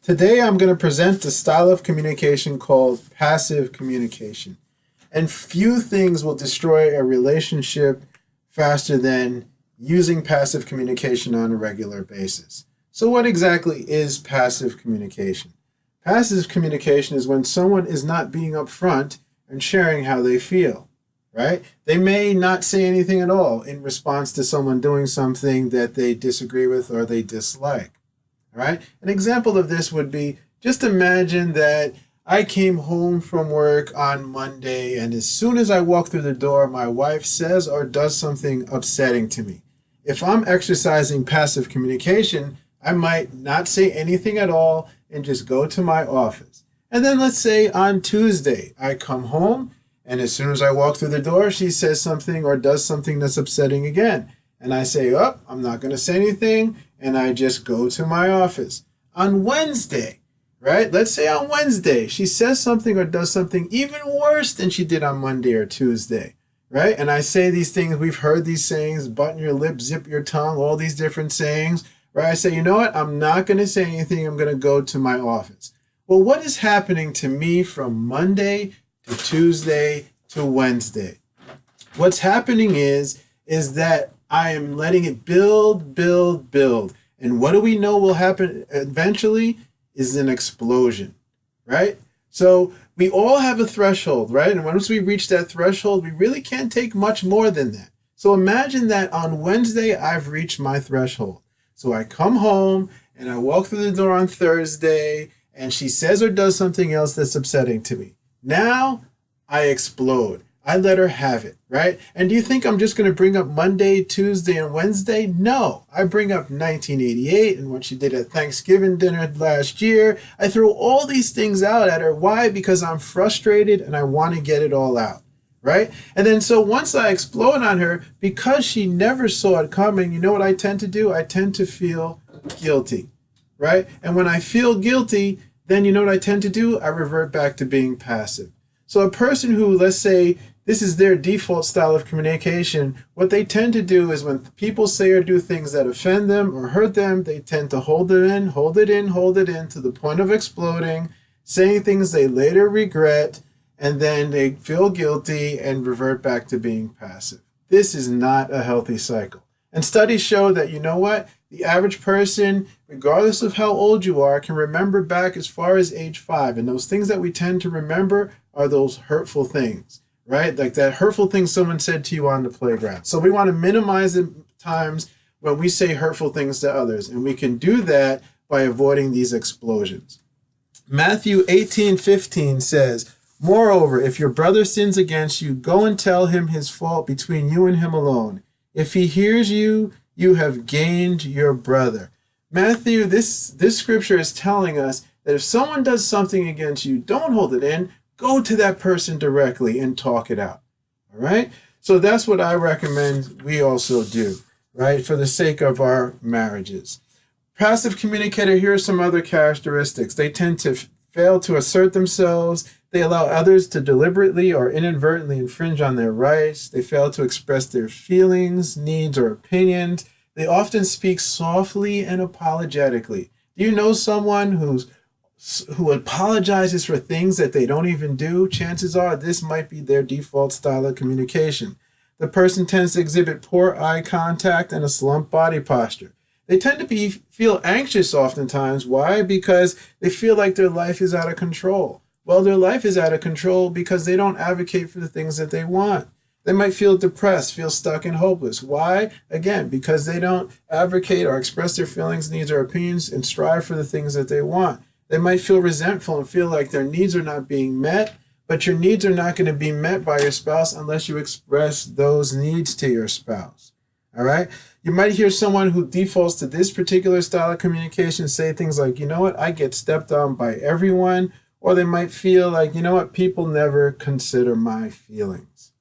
Today I'm going to present the style of communication called passive communication. And few things will destroy a relationship faster than using passive communication on a regular basis. So what exactly is passive communication? Passive communication is when someone is not being upfront and sharing how they feel, right? They may not say anything at all in response to someone doing something that they disagree with or they dislike. Right? An example of this would be, just imagine that I came home from work on Monday, and as soon as I walk through the door, my wife says or does something upsetting to me. If I'm exercising passive communication, I might not say anything at all and just go to my office. And then let's say on Tuesday, I come home, and as soon as I walk through the door, she says something or does something that's upsetting again. And I say, oh, I'm not going to say anything, and I just go to my office. On Wednesday, right? Let's say on Wednesday, she says something or does something even worse than she did on Monday or Tuesday, right? And I say these things, we've heard these sayings, button your lip, zip your tongue, all these different sayings, right? I say, you know what? I'm not going to say anything. I'm going to go to my office. Well, what is happening to me from Monday to Tuesday to Wednesday? What's happening is that I am letting it build, build, build. And what do we know will happen eventually is an explosion, right? So we all have a threshold, right? And once we reach that threshold, we really can't take much more than that. So imagine that on Wednesday, I've reached my threshold. So I come home and I walk through the door on Thursday, and she says or does something else that's upsetting to me. Now I explode. I let her have it, right? And do you think I'm just going to bring up Monday, Tuesday, and Wednesday? No. I bring up 1988 and what she did at Thanksgiving dinner last year. I throw all these things out at her. Why? Because I'm frustrated and I want to get it all out, right? And then so once I explode on her, because she never saw it coming, you know what I tend to do? I tend to feel guilty, right? And when I feel guilty, then you know what I tend to do? I revert back to being passive. So a person who, let's say, this is their default style of communication, what they tend to do is when people say or do things that offend them or hurt them, they tend to hold it in, hold it in, hold it in to the point of exploding, saying things they later regret, and then they feel guilty and revert back to being passive. This is not a healthy cycle. And studies show that, you know what? The average person, regardless of how old you are, can remember back as far as age 5. And those things that we tend to remember are those hurtful things, right? Like that hurtful thing someone said to you on the playground. So we want to minimize the times when we say hurtful things to others. And we can do that by avoiding these explosions. Matthew 18:15 says, "Moreover, if your brother sins against you, go and tell him his fault between you and him alone. If he hears you, you have gained your brother." Matthew, this scripture is telling us that if someone does something against you, don't hold it in. Go to that person directly and talk it out. All right? So that's what I recommend we also do, right? For the sake of our marriages. Passive communicator, here are some other characteristics. They tend to fail to assert themselves. They allow others to deliberately or inadvertently infringe on their rights. They fail to express their feelings, needs, or opinions. They often speak softly and apologetically. Do you know someone who apologizes for things that they don't even do? Chances are this might be their default style of communication. The person tends to exhibit poor eye contact and a slumped body posture. They tend to feel anxious oftentimes. Why? Because they feel like their life is out of control. Well, their life is out of control because they don't advocate for the things that they want. They might feel depressed, feel stuck and hopeless. Why? Again, because they don't advocate or express their feelings, needs, or opinions and strive for the things that they want. They might feel resentful and feel like their needs are not being met, but your needs are not going to be met by your spouse unless you express those needs to your spouse. All right? You might hear someone who defaults to this particular style of communication say things like, you know what, I get stepped on by everyone. Or they might feel like, you know what, people never consider my feelings.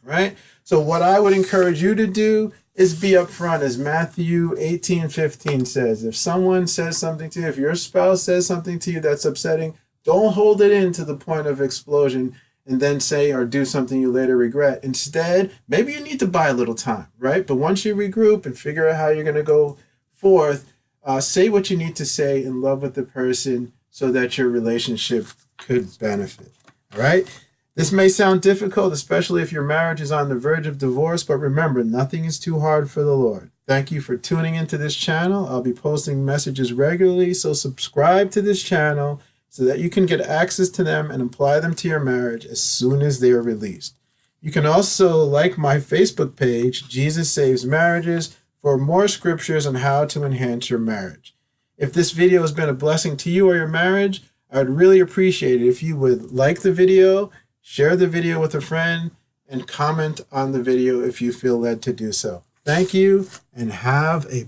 All right? So what I would encourage you to do is be upfront, as Matthew 18:15 says. If someone says something to you, if your spouse says something to you that's upsetting, don't hold it in to the point of explosion and then say or do something you later regret. Instead, maybe you need to buy a little time, right? But once you regroup and figure out how you're going to go forth, Say what you need to say in love with the person so that your relationship could benefit. All right? This may sound difficult, especially if your marriage is on the verge of divorce, but remember, nothing is too hard for the Lord. Thank you for tuning into this channel. I'll be posting messages regularly, so subscribe to this channel so that you can get access to them and apply them to your marriage as soon as they are released. You can also like my Facebook page, Jesus Saves Marriages, for more scriptures on how to enhance your marriage. If this video has been a blessing to you or your marriage, I would really appreciate it if you would like the video, share the video with a friend, and comment on the video if you feel led to do so. Thank you, and have a